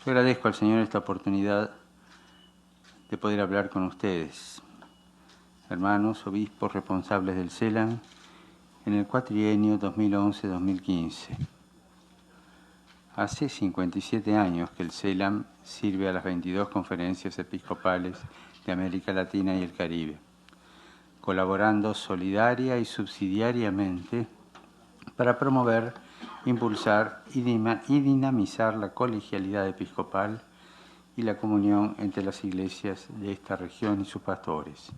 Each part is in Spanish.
Yo agradezco al Señor esta oportunidad de poder hablar con ustedes, hermanos, obispos responsables del CELAM, en el cuatrienio 2011-2015. Hace 57 años que el CELAM sirve a las 22 conferencias episcopales de América Latina y el Caribe, colaborando solidaria y subsidiariamente para promover, impulsar y dinamizar la colegialidad episcopal y la comunión entre las iglesias de esta región y sus pastores.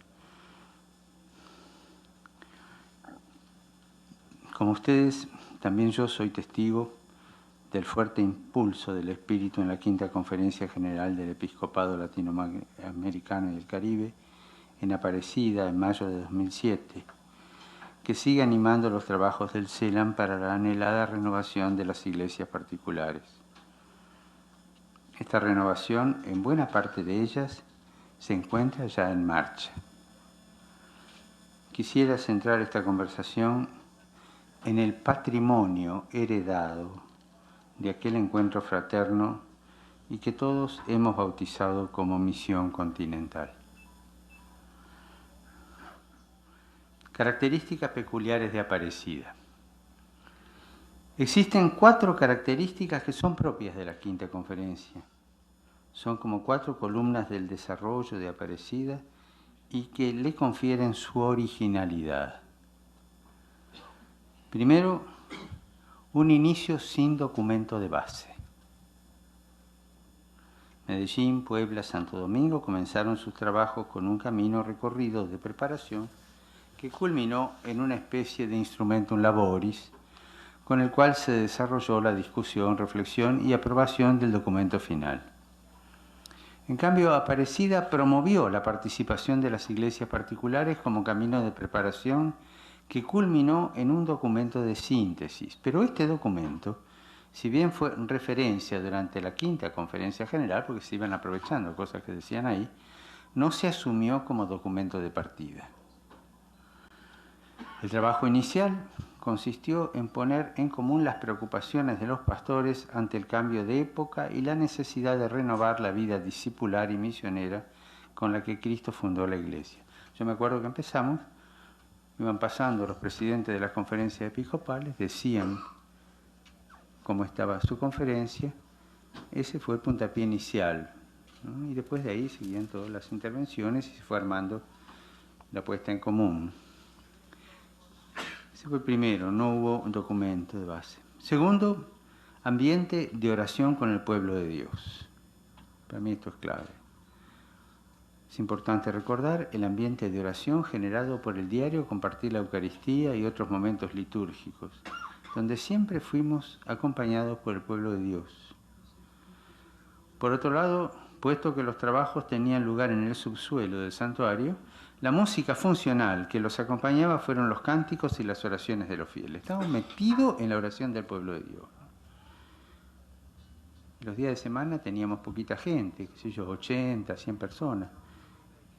Como ustedes, también yo soy testigo del fuerte impulso del Espíritu en la Quinta Conferencia General del Episcopado Latinoamericano y el Caribe, en Aparecida, en mayo de 2007, que sigue animando los trabajos del CELAM para la anhelada renovación de las iglesias particulares. Esta renovación, en buena parte de ellas, se encuentra ya en marcha. Quisiera centrar esta conversación en el patrimonio heredado de aquel encuentro fraterno y que todos hemos bautizado como Misión Continental. Características peculiares de Aparecida. Existen 4 características que son propias de la Quinta Conferencia. Son como 4 columnas del desarrollo de Aparecida y que le confieren su originalidad. Primero, un inicio sin documento de base. Medellín, Puebla, Santo Domingo comenzaron sus trabajos con un camino recorrido de preparación que culminó en una especie de instrumentum laboris, con el cual se desarrolló la discusión, reflexión y aprobación del documento final. En cambio, Aparecida promovió la participación de las iglesias particulares como camino de preparación que culminó en un documento de síntesis. Pero este documento, si bien fue referencia durante la Quinta Conferencia General, porque se iban aprovechando cosas que decían ahí, no se asumió como documento de partida. El trabajo inicial consistió en poner en común las preocupaciones de los pastores ante el cambio de época y la necesidad de renovar la vida discipular y misionera con la que Cristo fundó la Iglesia. Yo me acuerdo que empezamos, iban pasando los presidentes de las conferencias episcopales, decían cómo estaba su conferencia, ese fue el puntapié inicial, ¿no? Y después de ahí seguían todas las intervenciones y se fue armando la puesta en común. Ese fue el primero, no hubo un documento de base. Segundo, ambiente de oración con el pueblo de Dios. Para mí esto es clave. Es importante recordar el ambiente de oración generado por el diario compartir la Eucaristía y otros momentos litúrgicos, donde siempre fuimos acompañados por el pueblo de Dios. Por otro lado, puesto que los trabajos tenían lugar en el subsuelo del santuario, la música funcional que los acompañaba fueron los cánticos y las oraciones de los fieles. Estábamos metidos en la oración del pueblo de Dios. Los días de semana teníamos poquita gente, qué sé yo, 80, 100 personas.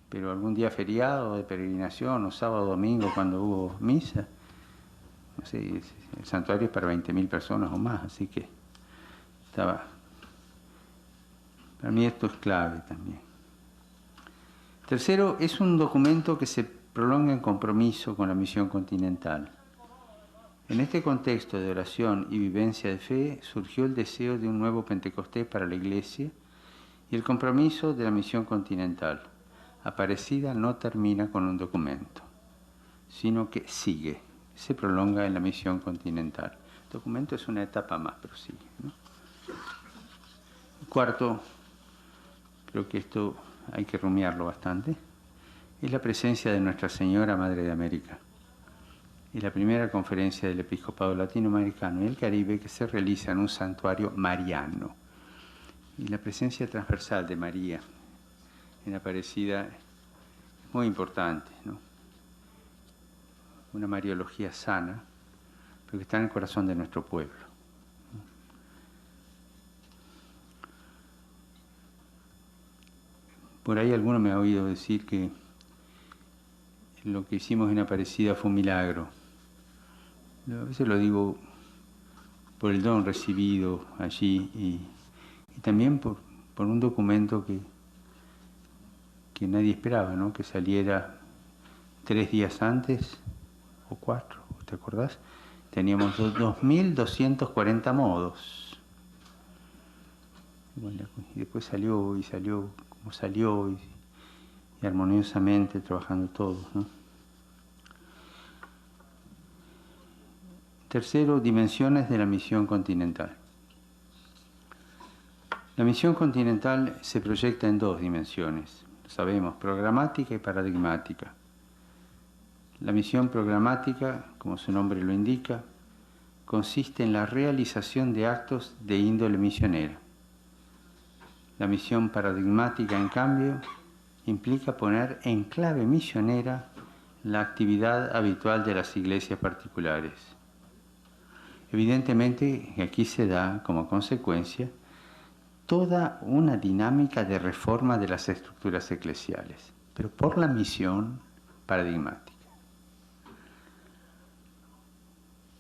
Pero algún día feriado de peregrinación o sábado o domingo cuando hubo misa, no sé, el santuario es para 20.000 personas o más, así que estaba... Para mí esto es clave también. Tercero, es un documento que se prolonga en compromiso con la misión continental. En este contexto de oración y vivencia de fe surgió el deseo de un nuevo Pentecostés para la Iglesia y el compromiso de la misión continental. Aparecida no termina con un documento, sino que sigue, se prolonga en la misión continental. El documento es una etapa más, pero sigue, ¿no? Cuarto, creo que esto hay que rumiarlo bastante, es la presencia de Nuestra Señora Madre de América. Es la primera conferencia del Episcopado Latinoamericano y el Caribe que se realiza en un santuario mariano. Y la presencia transversal de María en Aparecida es muy importante, ¿no? Una mariología sana, pero que está en el corazón de nuestro pueblo. Por ahí alguno me ha oído decir que lo que hicimos en Aparecida fue un milagro. A veces lo digo por el don recibido allí y también por un documento que nadie esperaba, ¿no? Que saliera 3 días antes, o 4, ¿te acordás? Teníamos 2.240 modos. Bueno, y después salió como salió y armoniosamente trabajando todos, ¿no? Tercero, dimensiones de la misión continental. La misión continental se proyecta en 2 dimensiones, lo sabemos, programática y paradigmática. La misión programática, como su nombre lo indica, consiste en la realización de actos de índole misionera. La misión paradigmática, en cambio, implica poner en clave misionera la actividad habitual de las iglesias particulares. Evidentemente, aquí se da como consecuencia toda una dinámica de reforma de las estructuras eclesiales, pero por la misión paradigmática.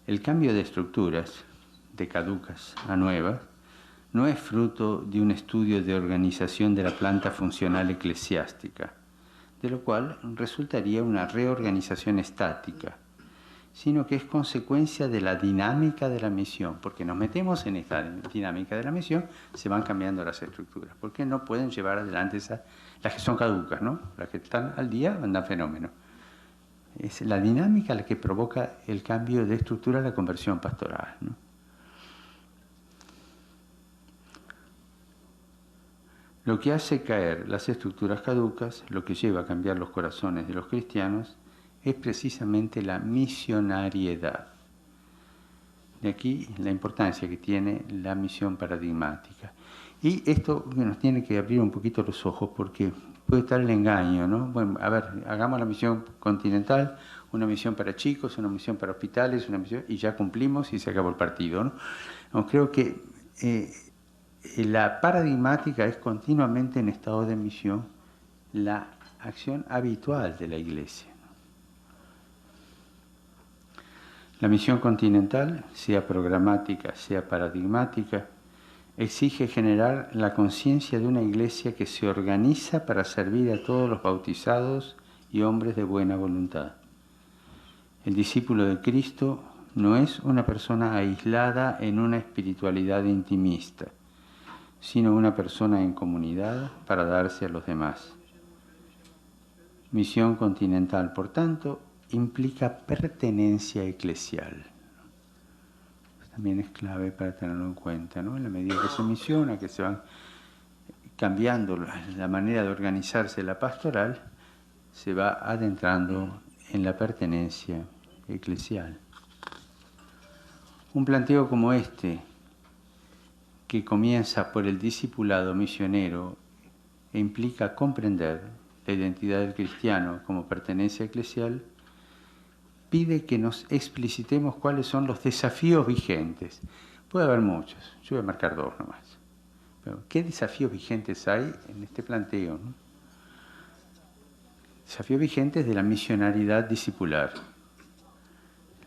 El cambio de estructuras, de caducas a nuevas, no es fruto de un estudio de organización de la planta funcional eclesiástica, de lo cual resultaría una reorganización estática, sino que es consecuencia de la dinámica de la misión. Porque nos metemos en esta dinámica de la misión, se van cambiando las estructuras, porque no pueden llevar adelante las que son caducas, ¿no? Las que están al día andan fenómenos. Es la dinámica la que provoca el cambio de estructura de la conversión pastoral, ¿no? Lo que hace caer las estructuras caducas, lo que lleva a cambiar los corazones de los cristianos, es precisamente la misionariedad. De aquí la importancia que tiene la misión paradigmática. Y esto nos tiene que abrir un poquito los ojos porque puede estar el engaño, ¿no? Bueno, a ver, hagamos la misión continental, una misión para chicos, una misión para hospitales, una misión, y ya cumplimos y se acabó el partido, ¿no? No, creo que la paradigmática es continuamente en estado de misión la acción habitual de la Iglesia. La misión continental, sea programática, sea paradigmática, exige generar la conciencia de una Iglesia que se organiza para servir a todos los bautizados y hombres de buena voluntad. El discípulo de Cristo no es una persona aislada en una espiritualidad intimista, sino una persona en comunidad para darse a los demás. Misión continental, por tanto, implica pertenencia eclesial. También es clave para tenerlo en cuenta, ¿no? En la medida que se misiona, que se van cambiando la manera de organizarse la pastoral, se va adentrando en la pertenencia eclesial. Un planteo como este, que comienza por el discipulado misionero e implica comprender la identidad del cristiano como pertenencia eclesial, pide que nos explicitemos cuáles son los desafíos vigentes. Puede haber muchos, yo voy a marcar 2 nomás. Pero, ¿qué desafíos vigentes hay en este planteo, ¿no? Desafíos vigentes de la misionariedad discipular.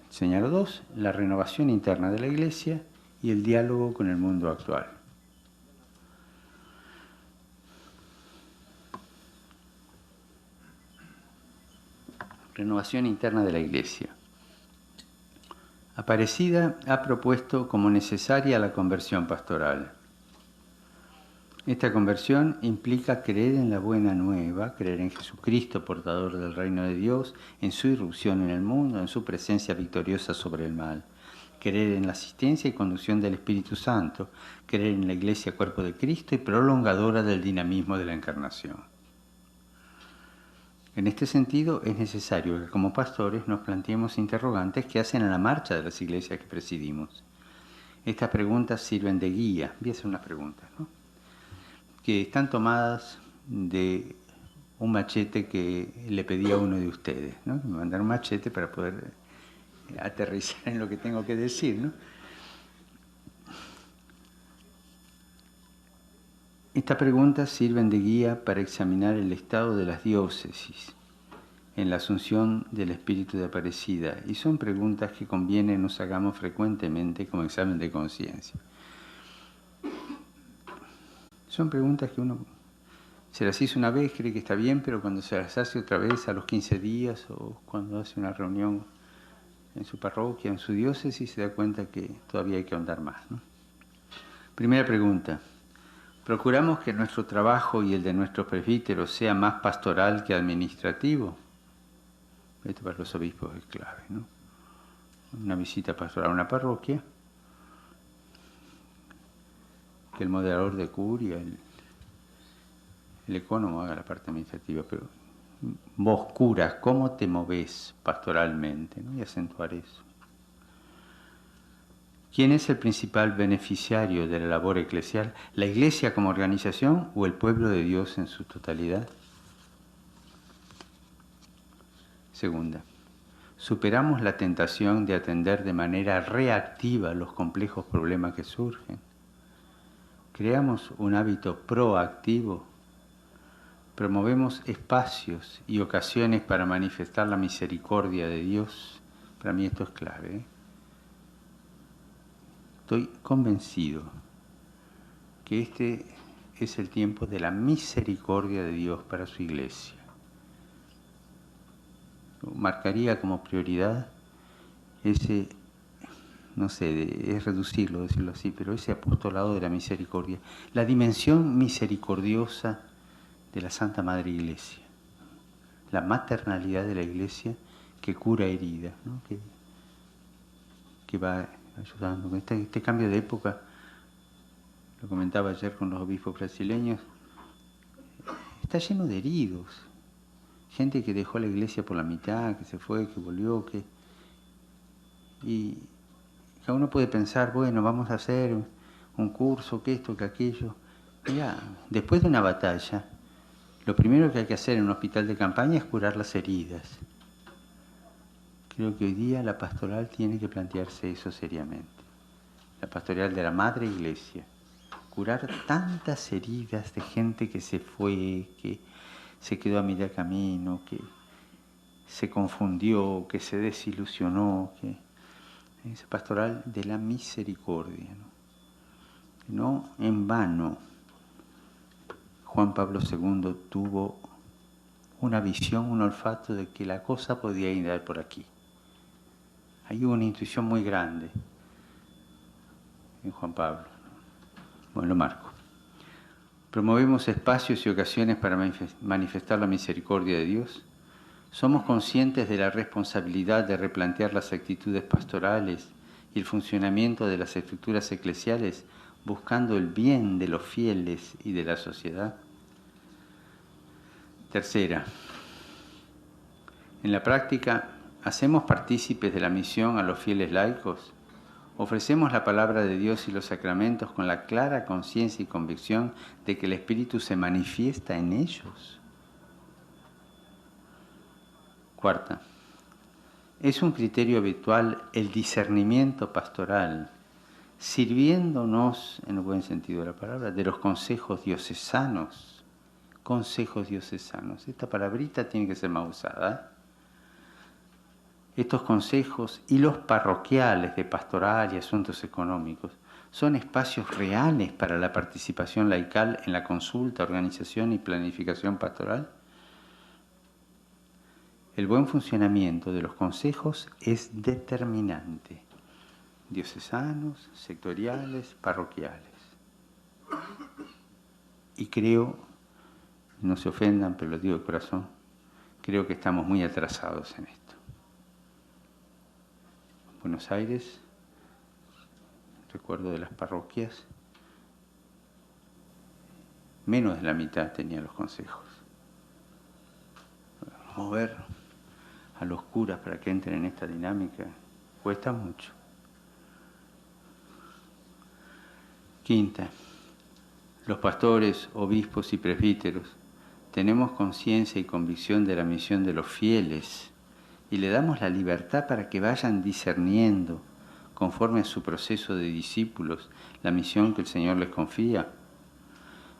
Señalo 2, la renovación interna de la Iglesia y el diálogo con el mundo actual. Renovación interna de la Iglesia. Aparecida ha propuesto como necesaria la conversión pastoral. Esta conversión implica creer en la buena nueva, creer en Jesucristo, portador del reino de Dios, en su irrupción en el mundo, en su presencia victoriosa sobre el mal. Creer en la asistencia y conducción del Espíritu Santo, creer en la Iglesia cuerpo de Cristo y prolongadora del dinamismo de la encarnación. En este sentido, es necesario que como pastores nos planteemos interrogantes que hacen a la marcha de las iglesias que presidimos. Estas preguntas sirven de guía. Voy a hacer unas preguntas, ¿no? Que están tomadas de un machete que le pedí a uno de ustedes, ¿no? Que me mandaron un machete para poder aterrizar en lo que tengo que decir, ¿no? Estas preguntas sirven de guía para examinar el estado de las diócesis en la asunción del espíritu de Aparecida, y son preguntas que conviene nos hagamos frecuentemente como examen de conciencia. Son preguntas que uno se las hizo una vez, cree que está bien, pero cuando se las hace otra vez a los 15 días o cuando hace una reunión en su parroquia, en su diócesis, se da cuenta que todavía hay que ahondar más, ¿no? Primera pregunta. ¿Procuramos que nuestro trabajo y el de nuestros presbíteros sea más pastoral que administrativo? Esto para los obispos es clave, ¿no? Una visita pastoral a una parroquia, que el moderador de curia, el ecónomo haga la parte administrativa, pero vos, curas, ¿cómo te movés pastoralmente? ¿No? Y acentuar eso. ¿Quién es el principal beneficiario de la labor eclesial? ¿La Iglesia como organización o el pueblo de Dios en su totalidad? Segunda, superamos la tentación de atender de manera reactiva los complejos problemas que surgen. Creamos un hábito proactivo. Promovemos espacios y ocasiones para manifestar la misericordia de Dios. Para mí esto es clave, ¿eh? Estoy convencido que este es el tiempo de la misericordia de Dios para su Iglesia. Marcaría como prioridad ese, no sé, es reducirlo, decirlo así, pero ese apostolado de la misericordia, la dimensión misericordiosa de la Santa Madre Iglesia, la maternalidad de la Iglesia que cura heridas, ¿no? que va ayudando. Este cambio de época, lo comentaba ayer con los obispos brasileños, está lleno de heridos. Gente que dejó la iglesia por la mitad, que se fue, que volvió, y cada uno puede pensar, bueno, vamos a hacer un curso, que esto, que aquello. Mirá, después de una batalla, lo primero que hay que hacer en un hospital de campaña es curar las heridas. Creo que hoy día la pastoral tiene que plantearse eso seriamente. La pastoral de la Madre Iglesia. Curar tantas heridas de gente que se fue, que se quedó a mitad camino, que se confundió, que se desilusionó, que esa pastoral de la misericordia, ¿no? No en vano Juan Pablo II tuvo una visión, un olfato de que la cosa podía ir por aquí. Hay una intuición muy grande en Juan Pablo. Bueno, lo marco. Promovemos espacios y ocasiones para manifestar la misericordia de Dios. Somos conscientes de la responsabilidad de replantear las actitudes pastorales y el funcionamiento de las estructuras eclesiales buscando el bien de los fieles y de la sociedad. Tercera, en la práctica, ¿hacemos partícipes de la misión a los fieles laicos? ¿Ofrecemos la palabra de Dios y los sacramentos con la clara conciencia y convicción de que el Espíritu se manifiesta en ellos? Cuarta, es un criterio habitual el discernimiento pastoral, sirviéndonos, en el buen sentido de la palabra, de los consejos diocesanos. Consejos diocesanos. Esta palabrita tiene que ser más usada. Estos consejos y los parroquiales de pastoral y asuntos económicos son espacios reales para la participación laical en la consulta, organización y planificación pastoral. El buen funcionamiento de los consejos es determinante. Diocesanos, sectoriales, parroquiales. Y creo, no se ofendan, pero lo digo de corazón, creo que estamos muy atrasados en esto. Buenos Aires, recuerdo de las parroquias, menos de la mitad tenían los consejos. Mover a los curas para que entren en esta dinámica cuesta mucho. Quinta, los pastores, obispos y presbíteros tenemos conciencia y convicción de la misión de los fieles y le damos la libertad para que vayan discerniendo, conforme a su proceso de discípulos, la misión que el Señor les confía.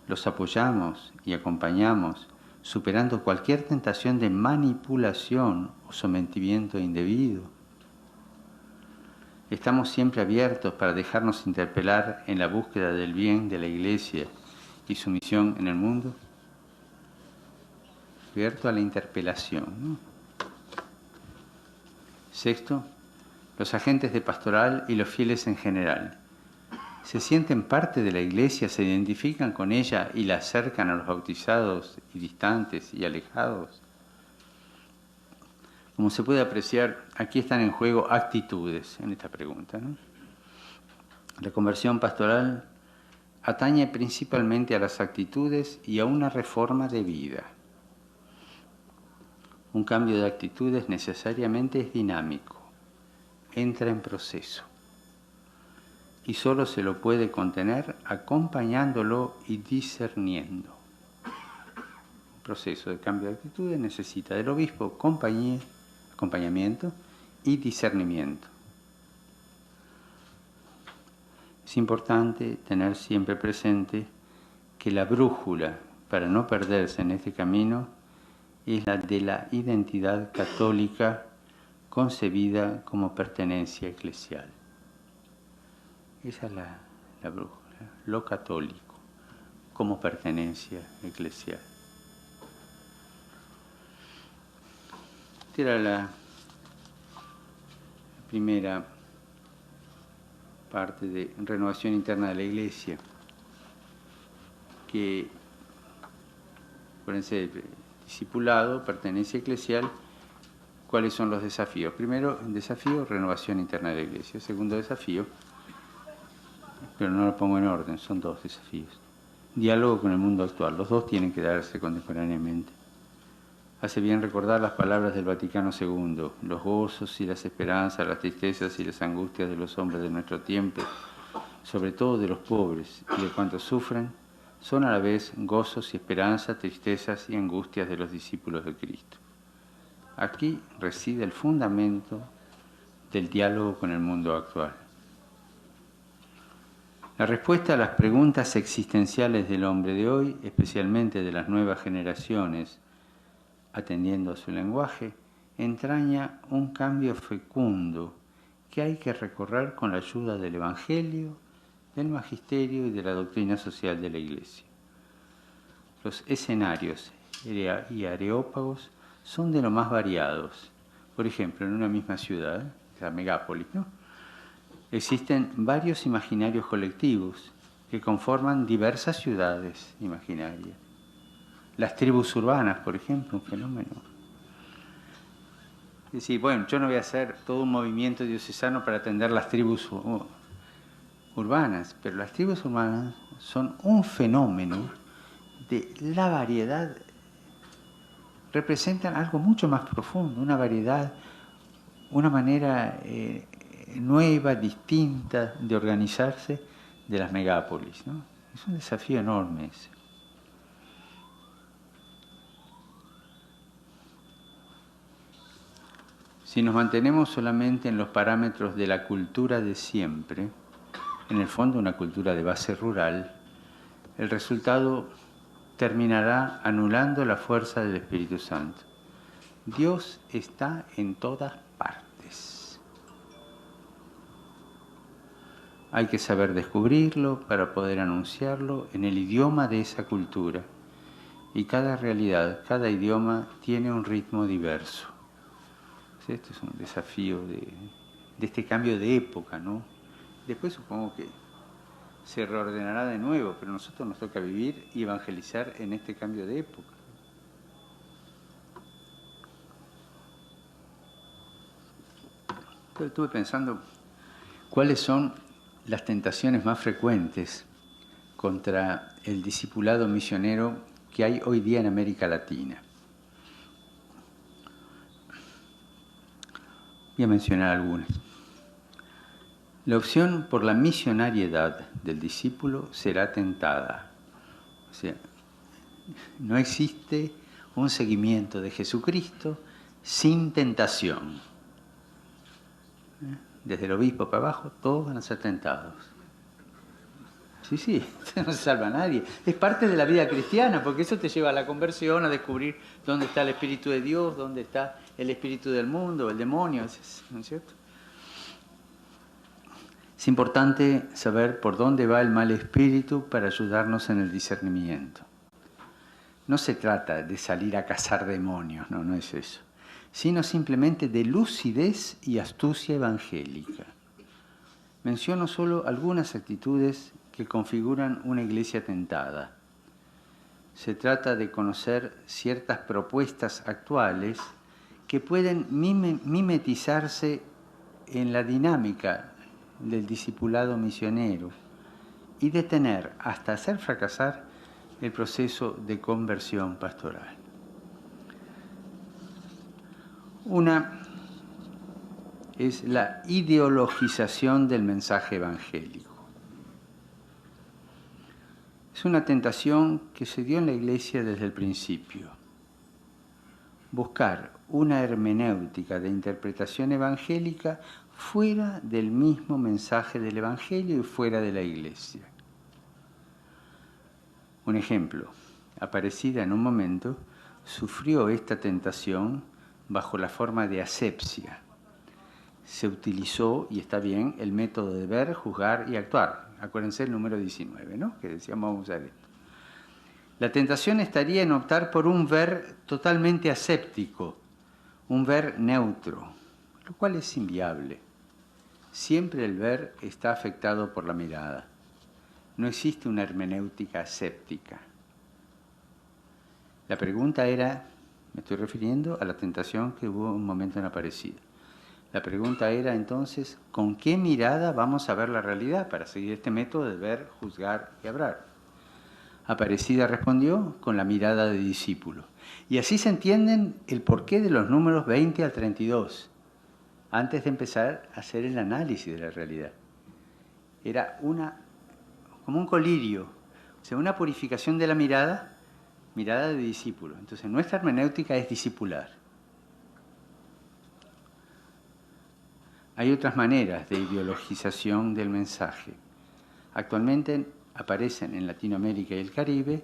Los apoyamos y acompañamos, superando cualquier tentación de manipulación o sometimiento indebido. Estamos siempre abiertos para dejarnos interpelar en la búsqueda del bien de la Iglesia y su misión en el mundo. Abierto a la interpelación, ¿no? Sexto, los agentes de pastoral y los fieles en general. ¿Se sienten parte de la Iglesia, se identifican con ella y la acercan a los bautizados y distantes y alejados? Como se puede apreciar, aquí están en juego actitudes en esta pregunta, ¿no? La conversión pastoral atañe principalmente a las actitudes y a una reforma de vida. Un cambio de actitudes necesariamente es dinámico, entra en proceso y solo se lo puede contener acompañándolo y discerniendo. Un proceso de cambio de actitudes necesita del obispo acompañamiento y discernimiento. Es importante tener siempre presente que la brújula para no perderse en este camino es la de la identidad católica concebida como pertenencia eclesial. Esa es la brújula, lo católico como pertenencia eclesial. Esta era la primera parte de renovación interna de la Iglesia, que, acuérdense, discipulado, pertenencia eclesial. ¿Cuáles son los desafíos? Primero, desafío, renovación interna de la Iglesia. Segundo desafío, pero no lo pongo en orden, son dos desafíos. Diálogo con el mundo actual. Los dos tienen que darse contemporáneamente. Hace bien recordar las palabras del Vaticano II. Los gozos y las esperanzas, las tristezas y las angustias de los hombres de nuestro tiempo, sobre todo de los pobres y de cuantos sufren, son a la vez gozos y esperanzas, tristezas y angustias de los discípulos de Cristo. Aquí reside el fundamento del diálogo con el mundo actual. La respuesta a las preguntas existenciales del hombre de hoy, especialmente de las nuevas generaciones, atendiendo a su lenguaje, entraña un cambio fecundo que hay que recorrer con la ayuda del Evangelio, del Magisterio y de la doctrina social de la Iglesia. Los escenarios y areópagos son de lo más variados. Por ejemplo, en una misma ciudad, la megápolis, ¿no?, existen varios imaginarios colectivos que conforman diversas ciudades imaginarias. Las tribus urbanas, por ejemplo, un fenómeno. Es decir, bueno, yo no voy a hacer todo un movimiento diocesano para atender las tribus urbanas, pero las tribus urbanas son un fenómeno de la variedad, representan algo mucho más profundo, una variedad, una manera nueva, distinta de organizarse de las megápolis, ¿no? Es un desafío enorme ese. Si nos mantenemos solamente en los parámetros de la cultura de siempre, en el fondo una cultura de base rural, el resultado terminará anulando la fuerza del Espíritu Santo. Dios está en todas partes. Hay que saber descubrirlo para poder anunciarlo en el idioma de esa cultura. Y cada realidad, cada idioma tiene un ritmo diverso. Este es un desafío de este cambio de época, ¿no? Después supongo que se reordenará de nuevo, pero a nosotros nos toca vivir y evangelizar en este cambio de época. Entonces, estuve pensando cuáles son las tentaciones más frecuentes contra el discipulado misionero que hay hoy día en América Latina. Voy a mencionar algunas. La opción por la misionariedad del discípulo será tentada. O sea, no existe un seguimiento de Jesucristo sin tentación. Desde el obispo para abajo, todos van a ser tentados. Sí, no se salva a nadie. Es parte de la vida cristiana, porque eso te lleva a la conversión, a descubrir dónde está el Espíritu de Dios, dónde está el espíritu del mundo, el demonio, ¿no es cierto? Es importante saber por dónde va el mal espíritu para ayudarnos en el discernimiento. No se trata de salir a cazar demonios, no es eso, sino simplemente de lucidez y astucia evangélica. Menciono solo algunas actitudes que configuran una iglesia tentada. Se trata de conocer ciertas propuestas actuales que pueden mimetizarse en la dinámica del discipulado misionero y detener hasta hacer fracasar el proceso de conversión pastoral. Una es la ideologización del mensaje evangélico. Es una tentación que se dio en la Iglesia desde el principio. Buscar una hermenéutica de interpretación evangélica fuera del mismo mensaje del Evangelio y fuera de la Iglesia. Un ejemplo, Aparecida en un momento sufrió esta tentación bajo la forma de asepsia. Se utilizó, y está bien, el método de ver, juzgar y actuar. Acuérdense el número 19, ¿no? Que decíamos vamos a usar esto. La tentación estaría en optar por un ver totalmente aséptico, un ver neutro, lo cual es inviable. Siempre el ver está afectado por la mirada. No existe una hermenéutica aséptica. La pregunta era, me estoy refiriendo a la tentación que hubo un momento en Aparecida. La pregunta era entonces, ¿con qué mirada vamos a ver la realidad para seguir este método de ver, juzgar y hablar? Aparecida respondió con la mirada de discípulo. Y así se entienden el porqué de los números 20 al 32, antes de empezar a hacer el análisis de la realidad. Era como un colirio, o sea, una purificación de la mirada de discípulo. Entonces nuestra hermenéutica es discipular. Hay otras maneras de ideologización del mensaje. Actualmente aparecen en Latinoamérica y el Caribe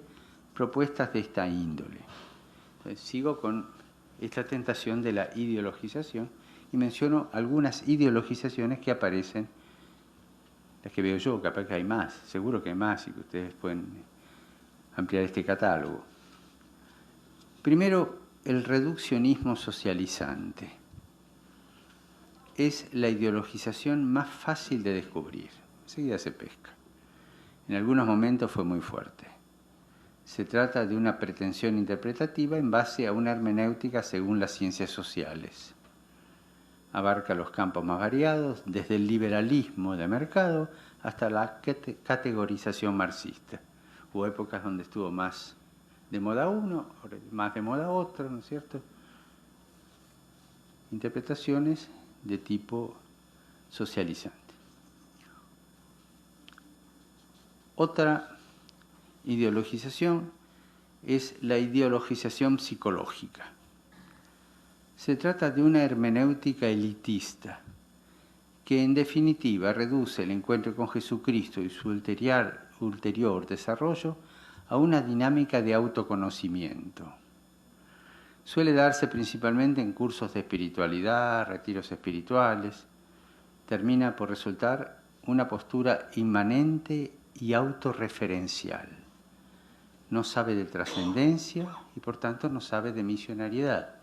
propuestas de esta índole. Entonces, sigo con esta tentación de la ideologización y menciono algunas ideologizaciones que aparecen, las que veo yo, capaz que hay más, seguro que hay más y que ustedes pueden ampliar este catálogo. Primero, el reduccionismo socializante. Es la ideologización más fácil de descubrir. Enseguida se pesca. En algunos momentos fue muy fuerte. Se trata de una pretensión interpretativa en base a una hermenéutica según las ciencias sociales. Abarca los campos más variados, desde el liberalismo de mercado hasta la categorización marxista. Hubo épocas donde estuvo más de moda uno, más de moda otro, ¿no es cierto? Interpretaciones de tipo socializante. Otra ideologización es la ideologización psicológica. Se trata de una hermenéutica elitista que en definitiva reduce el encuentro con Jesucristo y su ulterior desarrollo a una dinámica de autoconocimiento. Suele darse principalmente en cursos de espiritualidad, retiros espirituales. Termina por resultar una postura inmanente y autorreferencial. No sabe de trascendencia y por tanto no sabe de misionariedad.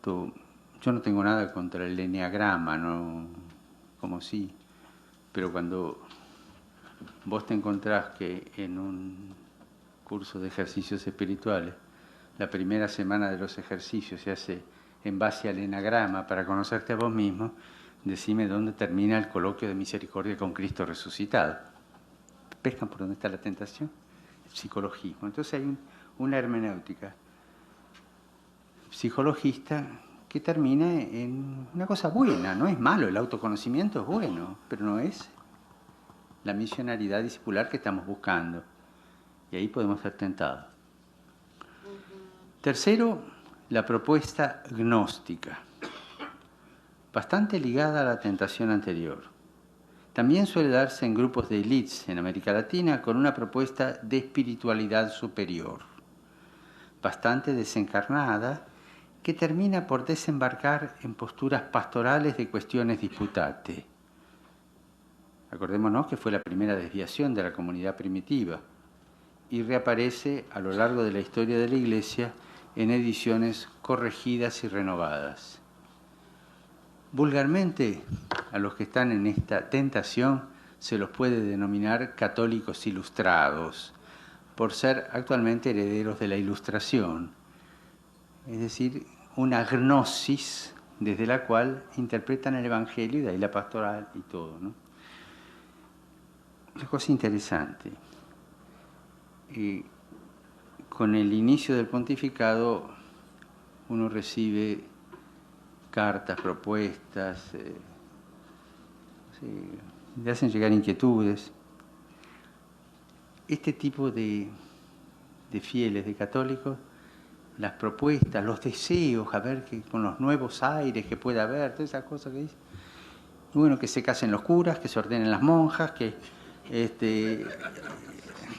Yo no tengo nada contra el eneagrama, no, como sí, pero cuando vos te encontrás que en un curso de ejercicios espirituales, la primera semana de los ejercicios se hace en base al enagrama para conocerte a vos mismo, decime dónde termina el coloquio de misericordia con Cristo resucitado. ¿Pescan por dónde está la tentación? El psicologismo. Entonces hay una hermenéutica psicologista que termina en una cosa buena. No es malo, el autoconocimiento es bueno, pero no es la misionaridad discipular que estamos buscando. Y ahí podemos ser tentados. Tercero, la propuesta gnóstica, bastante ligada a la tentación anterior. También suele darse en grupos de élites en América Latina con una propuesta de espiritualidad superior, bastante desencarnada que termina por desembarcar en posturas pastorales de cuestiones disputate. Acordémonos que fue la primera desviación de la comunidad primitiva y reaparece a lo largo de la historia de la Iglesia en ediciones corregidas y renovadas. Vulgarmente, a los que están en esta tentación se los puede denominar católicos ilustrados, por ser actualmente herederos de la Ilustración, es decir, una gnosis desde la cual interpretan el Evangelio y de ahí la pastoral y todo, ¿no? Una cosa interesante. Con el inicio del pontificado uno recibe cartas, propuestas, le hacen llegar inquietudes. Este tipo de fieles, de católicos, las propuestas, los deseos, a ver que con los nuevos aires que pueda haber, todas esas cosas que dice. Y bueno, que se casen los curas, que se ordenen las monjas, que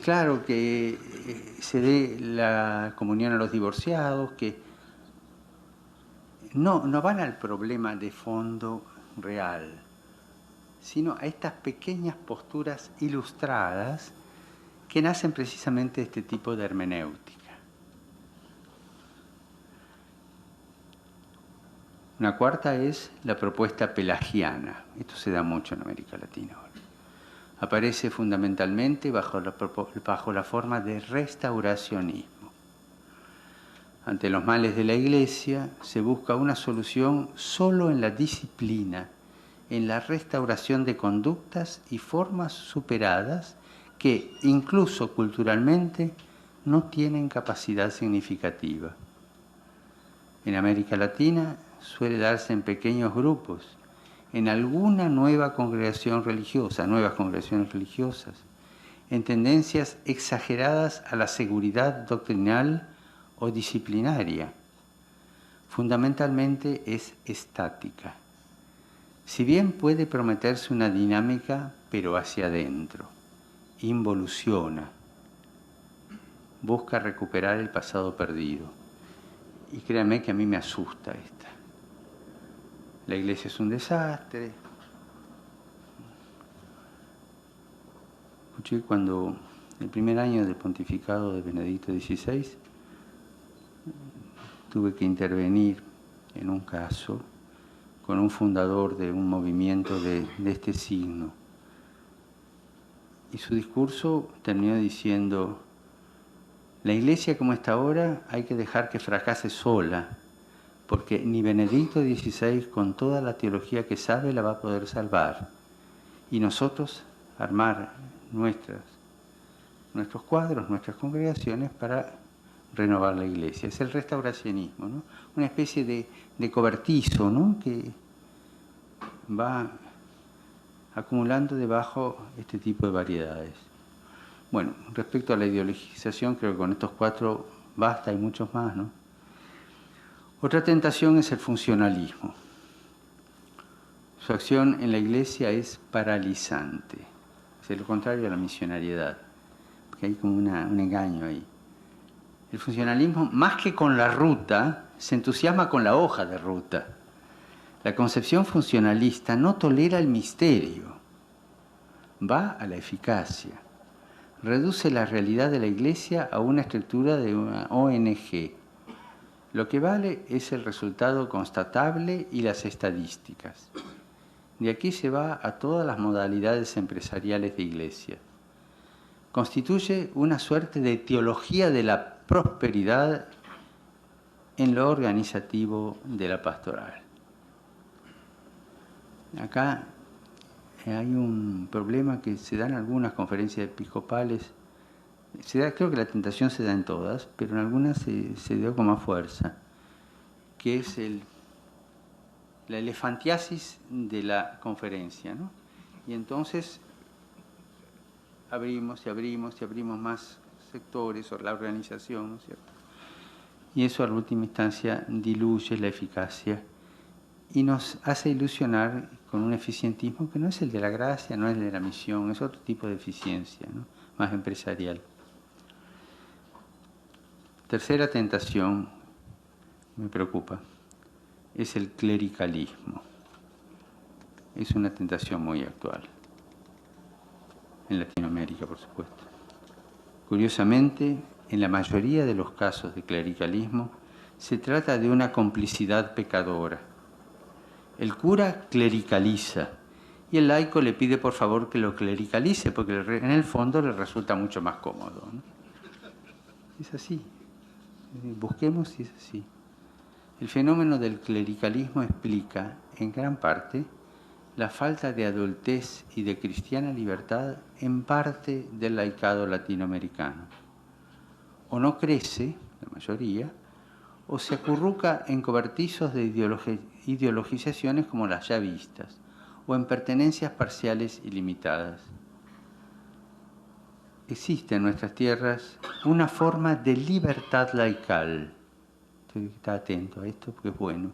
claro, que se dé la comunión a los divorciados, que no van al problema de fondo real, sino a estas pequeñas posturas ilustradas que nacen precisamente de este tipo de hermenéutica. Una cuarta es la propuesta pelagiana. Esto se da mucho en América Latina ahora. Aparece fundamentalmente bajo la forma de restauracionismo. Ante los males de la Iglesia se busca una solución solo en la disciplina, en la restauración de conductas y formas superadas que, incluso culturalmente, no tienen capacidad significativa. En América Latina suele darse en pequeños grupos, en alguna nuevas congregaciones religiosas, en tendencias exageradas a la seguridad doctrinal o disciplinaria. Fundamentalmente es estática. Si bien puede prometerse una dinámica, pero hacia adentro, involuciona, busca recuperar el pasado perdido. Y créanme que a mí me asusta esta. La Iglesia es un desastre. Escuché cuando el primer año del pontificado de Benedicto XVI tuve que intervenir en un caso con un fundador de un movimiento de este signo. Y su discurso terminó diciendo: la Iglesia como está ahora hay que dejar que fracase sola, porque ni Benedicto XVI, con toda la teología que sabe, la va a poder salvar. Y nosotros armar nuestros cuadros, nuestras congregaciones para renovar la Iglesia. Es el restauracionismo, ¿no? Una especie de cobertizo, ¿no?, que va acumulando debajo este tipo de variedades. Bueno, respecto a la ideologización, creo que con estos 4 basta, hay muchos más, ¿no? Otra tentación es el funcionalismo. Su acción en la Iglesia es paralizante, es lo contrario a la misionariedad, porque hay como un engaño ahí. El funcionalismo, más que con la ruta, se entusiasma con la hoja de ruta. La concepción funcionalista no tolera el misterio, va a la eficacia. Reduce la realidad de la Iglesia a una estructura de una ONG. Lo que vale es el resultado constatable y las estadísticas. De aquí se va a todas las modalidades empresariales de Iglesia. Constituye una suerte de teología de la prosperidad en lo organizativo de la pastoral. Acá hay un problema que se da en algunas conferencias episcopales. Creo que la tentación se da en todas, pero en algunas se dio con más fuerza, que es la elefantiasis de la conferencia, ¿no? Y entonces abrimos y abrimos y abrimos más sectores o la organización, ¿no es cierto? Y eso a la última instancia diluye la eficacia y nos hace ilusionar con un eficientismo que no es el de la gracia, no es el de la misión, es otro tipo de eficiencia, ¿no?, más empresarial. Tercera tentación, me preocupa, es el clericalismo. Es una tentación muy actual, en Latinoamérica, por supuesto. Curiosamente, en la mayoría de los casos de clericalismo, se trata de una complicidad pecadora. El cura clericaliza y el laico le pide por favor que lo clericalice, porque en el fondo le resulta mucho más cómodo, ¿no? Es así. Busquemos si es así. El fenómeno del clericalismo explica, en gran parte, la falta de adultez y de cristiana libertad en parte del laicado latinoamericano. O no crece, la mayoría, o se acurruca en cobertizos de ideologizaciones como las ya vistas, o en pertenencias parciales y limitadas. Existe en nuestras tierras una forma de libertad laical. Está atento a esto porque es bueno.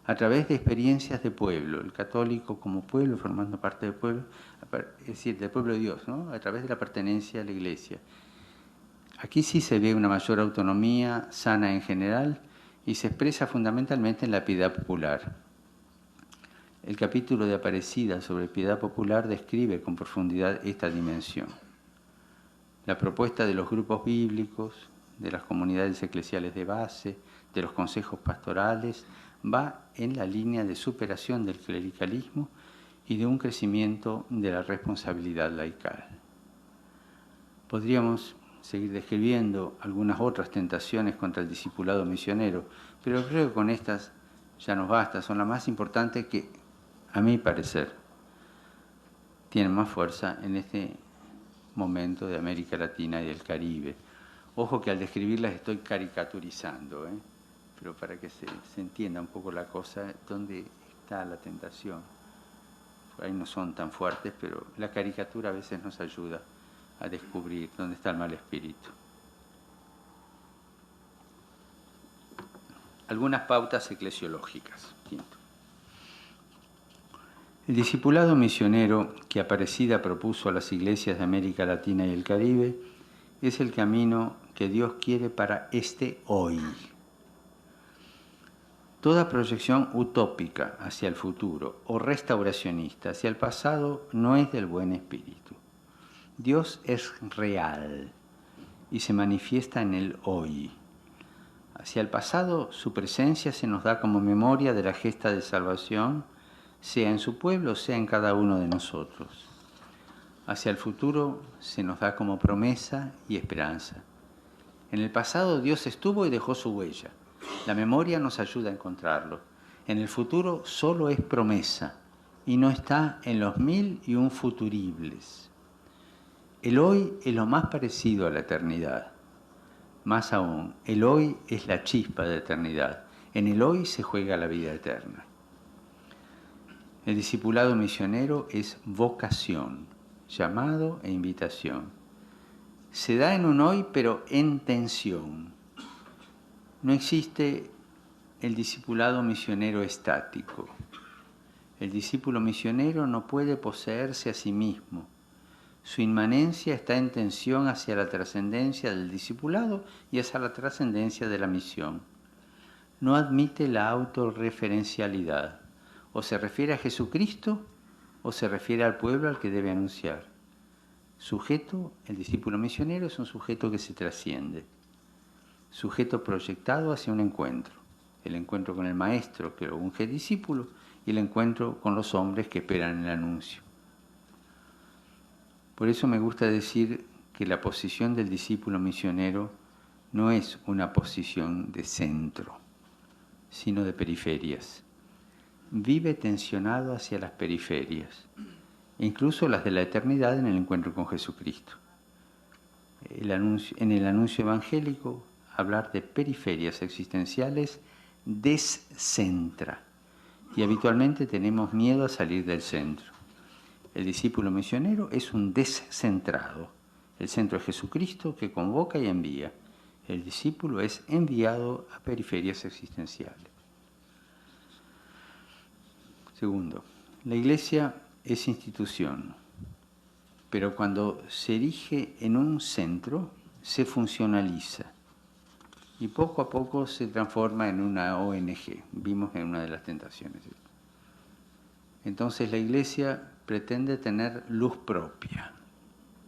A través de experiencias de pueblo, el católico como pueblo, formando parte del pueblo, es decir, del pueblo de Dios, ¿no? A través de la pertenencia a la Iglesia. Aquí sí se ve una mayor autonomía sana en general y se expresa fundamentalmente en la piedad popular. El capítulo de Aparecida sobre piedad popular describe con profundidad esta dimensión. La propuesta de los grupos bíblicos, de las comunidades eclesiales de base, de los consejos pastorales, va en la línea de superación del clericalismo y de un crecimiento de la responsabilidad laical. Podríamos seguir describiendo algunas otras tentaciones contra el discipulado misionero, pero creo que con estas ya nos basta, son las más importantes que, a mi parecer, tienen más fuerza en este momento de América Latina y del Caribe. Ojo que al describirlas estoy caricaturizando, pero para que se entienda un poco la cosa, dónde está la tentación. Por ahí no son tan fuertes, pero la caricatura a veces nos ayuda a descubrir dónde está el mal espíritu. Algunas pautas eclesiológicas. Quinto. El discipulado misionero que Aparecida propuso a las iglesias de América Latina y el Caribe es el camino que Dios quiere para este hoy. Toda proyección utópica hacia el futuro o restauracionista hacia el pasado no es del buen espíritu. Dios es real y se manifiesta en el hoy. Hacia el pasado, su presencia se nos da como memoria de la gesta de salvación, sea en su pueblo, sea en cada uno de nosotros. Hacia el futuro se nos da como promesa y esperanza. En el pasado Dios estuvo y dejó su huella. La memoria nos ayuda a encontrarlo. En el futuro solo es promesa y no está en los 1001 futuribles. El hoy es lo más parecido a la eternidad. Más aún, el hoy es la chispa de eternidad. En el hoy se juega la vida eterna. El discipulado misionero es vocación, llamado e invitación. Se da en un hoy, pero en tensión. No existe el discipulado misionero estático. El discípulo misionero no puede poseerse a sí mismo. Su inmanencia está en tensión hacia la trascendencia del discipulado y hacia la trascendencia de la misión. No admite la autorreferencialidad. O se refiere a Jesucristo o se refiere al pueblo al que debe anunciar. Sujeto, el discípulo misionero es un sujeto que se trasciende. Sujeto proyectado hacia un encuentro. El encuentro con el maestro que lo unge discípulo y el encuentro con los hombres que esperan el anuncio. Por eso me gusta decir que la posición del discípulo misionero no es una posición de centro, sino de periferias. Vive tensionado hacia las periferias, incluso las de la eternidad en el encuentro con Jesucristo. En el anuncio evangélico, hablar de periferias existenciales descentra, y habitualmente tenemos miedo a salir del centro. El discípulo misionero es un descentrado. El centro es Jesucristo que convoca y envía. El discípulo es enviado a periferias existenciales. Segundo, la Iglesia es institución, pero cuando se erige en un centro, se funcionaliza. y poco a poco se transforma en una ONG. Vimos en una de las tentaciones. Entonces la Iglesia pretende tener luz propia,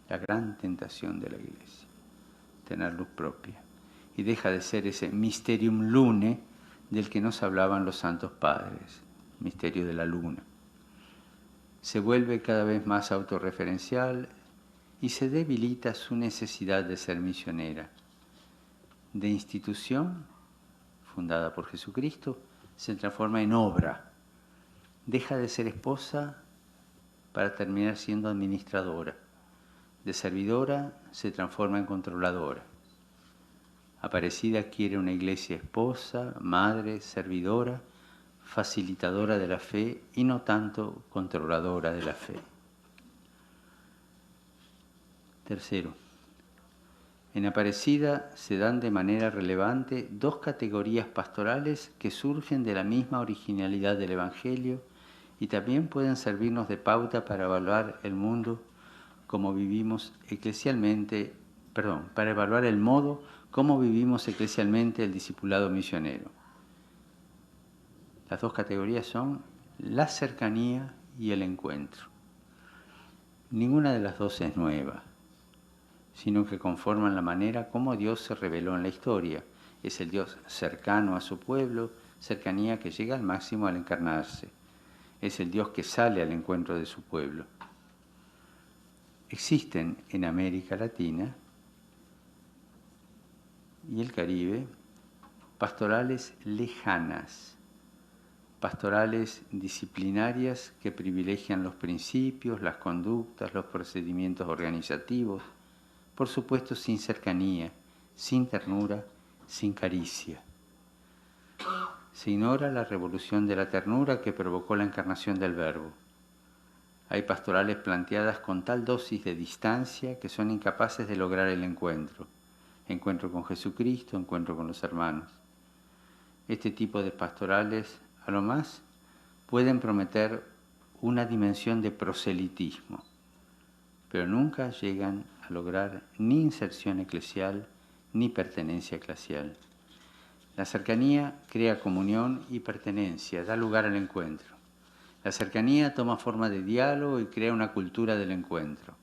la gran tentación de la Iglesia, tener luz propia. Y deja de ser ese mysterium lune del que nos hablaban los santos padres, misterio de la luna. Se vuelve cada vez más autorreferencial y se debilita su necesidad de ser misionera. De institución, fundada por Jesucristo, se transforma en obra. Deja de ser esposa para terminar siendo administradora. De servidora se transforma en controladora. Aparecida quiere una iglesia esposa, madre, servidora, facilitadora de la fe y no tanto controladora de la fe. Tercero, en Aparecida se dan de manera relevante dos categorías pastorales que surgen de la misma originalidad del Evangelio y también pueden servirnos de pauta para evaluar el mundo como vivimos eclesialmente, para evaluar el modo como vivimos eclesialmente el discipulado misionero. Las dos categorías son la cercanía y el encuentro. Ninguna de las dos es nueva, sino que conforman la manera como Dios se reveló en la historia. Es el Dios cercano a su pueblo, cercanía que llega al máximo al encarnarse. Es el Dios que sale al encuentro de su pueblo. Existen en América Latina y el Caribe pastorales lejanas, pastorales disciplinarias que privilegian los principios, las conductas, los procedimientos organizativos, por supuesto sin cercanía, sin ternura, sin caricia. Se ignora la revolución de la ternura que provocó la encarnación del Verbo. Hay pastorales planteadas con tal dosis de distancia que son incapaces de lograr el encuentro. Encuentro con Jesucristo, encuentro con los hermanos. Este tipo de pastorales, a lo más, pueden prometer una dimensión de proselitismo, pero nunca llegan a lograr ni inserción eclesial ni pertenencia eclesial. La cercanía crea comunión y pertenencia, da lugar al encuentro. La cercanía toma forma de diálogo y crea una cultura del encuentro.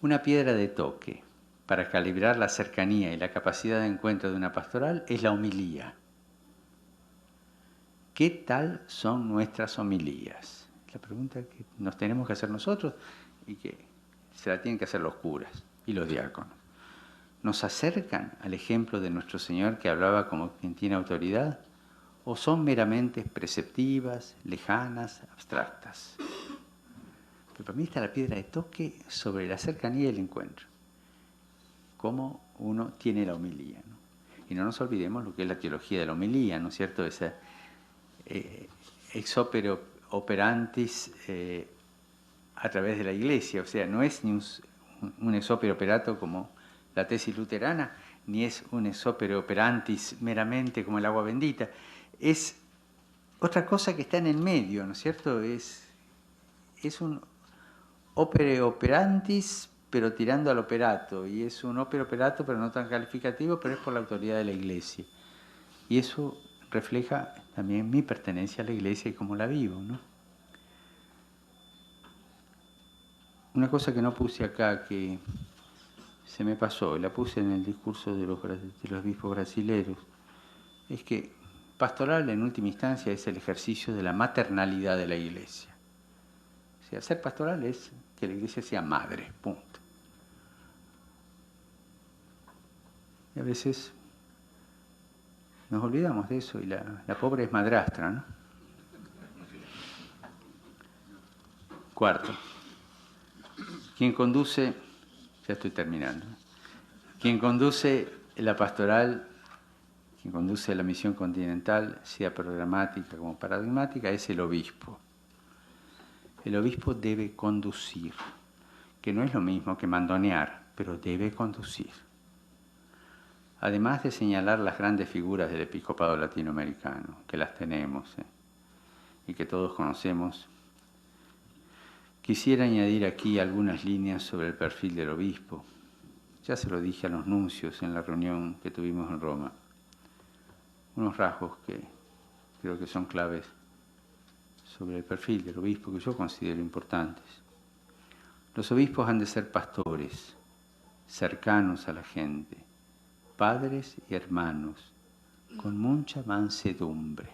Una piedra de toque para calibrar la cercanía y la capacidad de encuentro de una pastoral es la homilía. ¿Qué tal son nuestras homilías? La pregunta que nos tenemos que hacer nosotros y que se la tienen que hacer los curas y los diáconos. ¿Nos acercan al ejemplo de nuestro Señor que hablaba como quien tiene autoridad? ¿O son meramente preceptivas, lejanas, abstractas? Pero para mí está la piedra de toque sobre la cercanía y el encuentro. Cómo uno tiene la homilía, ¿no? Y no nos olvidemos lo que es la teología de la homilía, ¿no es cierto? Esa ex opere operantis a través de la Iglesia. O sea, no es ni un ex opere operato como la tesis luterana, ni es un ex opere operantis meramente como el agua bendita. Es otra cosa que está en el medio, ¿no es cierto? Es un opere operantis, pero tirando al operato, y es un opere operato, pero no tan calificativo, pero es por la autoridad de la Iglesia. Y eso refleja también mi pertenencia a la Iglesia y cómo la vivo, ¿no? Una cosa que no puse acá, que se me pasó, la puse en el discurso de los obispos brasileros, es que pastoral en última instancia es el ejercicio de la maternalidad de la Iglesia. O sea, ser pastoral es que la Iglesia sea madre, punto. Y a veces nos olvidamos de eso y la pobre es madrastra, ¿no? Cuarto, quien conduce, ya estoy terminando, quien conduce la pastoral, quien conduce la misión continental, sea programática como paradigmática, es el obispo. El obispo debe conducir, que no es lo mismo que mandonear, pero debe conducir. Además de señalar las grandes figuras del episcopado latinoamericano, que las tenemos y que todos conocemos, quisiera añadir aquí algunas líneas sobre el perfil del obispo. ya se lo dije a los nuncios en la reunión que tuvimos en Roma, unos rasgos que creo que son claves sobre el perfil del obispo que yo considero importantes. Los obispos han de ser pastores, cercanos a la gente, padres y hermanos, con mucha mansedumbre,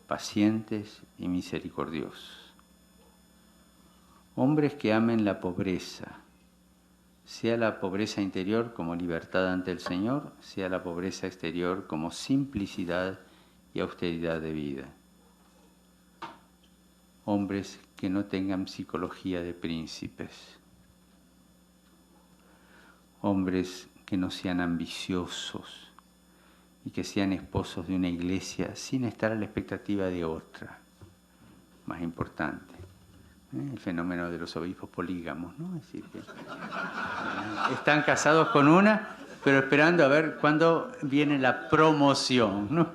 pacientes y misericordiosos. Hombres que amen la pobreza, sea la pobreza interior como libertad ante el Señor, sea la pobreza exterior como simplicidad y austeridad de vida. Hombres que no tengan psicología de príncipes. Hombres que no sean ambiciosos y que sean esposos de una iglesia sin estar a la expectativa de otra. Más importante, el fenómeno de los obispos polígamos, ¿no? Es decir, que están casados con una, pero esperando a ver cuándo viene la promoción, ¿no?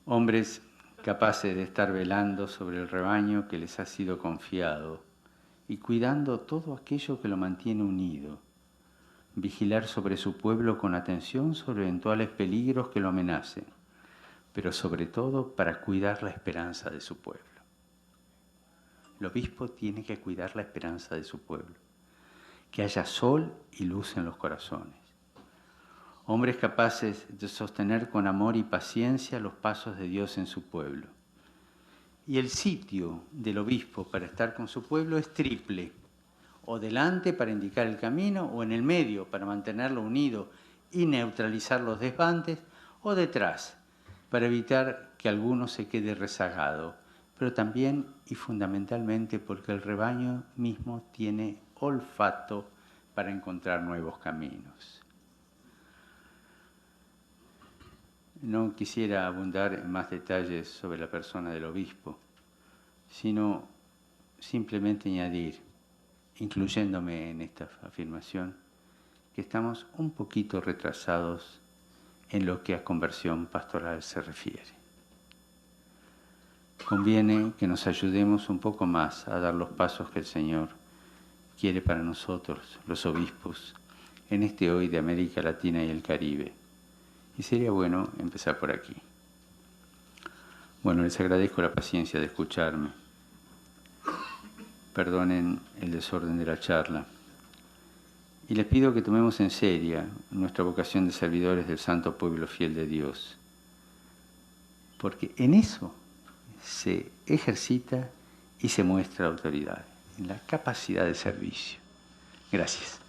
Hombres capaces de estar velando sobre el rebaño que les ha sido confiado y cuidando todo aquello que lo mantiene unido. Vigilar sobre su pueblo con atención sobre eventuales peligros que lo amenacen, pero sobre todo para cuidar la esperanza de su pueblo. El obispo tiene que cuidar la esperanza de su pueblo, que haya sol y luz en los corazones. Hombres capaces de sostener con amor y paciencia los pasos de Dios en su pueblo. Y el sitio del obispo para estar con su pueblo es triple: o delante para indicar el camino, o en el medio para mantenerlo unido y neutralizar los desbandes, o detrás para evitar que alguno se quede rezagado, pero también y fundamentalmente porque el rebaño mismo tiene olfato para encontrar nuevos caminos. No quisiera abundar en más detalles sobre la persona del obispo, sino simplemente añadir, incluyéndome en esta afirmación, que estamos un poquito retrasados en lo que a conversión pastoral se refiere. Conviene que nos ayudemos un poco más a dar los pasos que el Señor quiere para nosotros, los obispos, en este hoy de América Latina y el Caribe. Y sería bueno empezar por aquí. Bueno, les agradezco la paciencia de escucharme. Perdonen el desorden de la charla. Y les pido que tomemos en serio nuestra vocación de servidores del santo pueblo fiel de Dios. Porque en eso se ejercita y se muestra autoridad, en la capacidad de servicio. Gracias.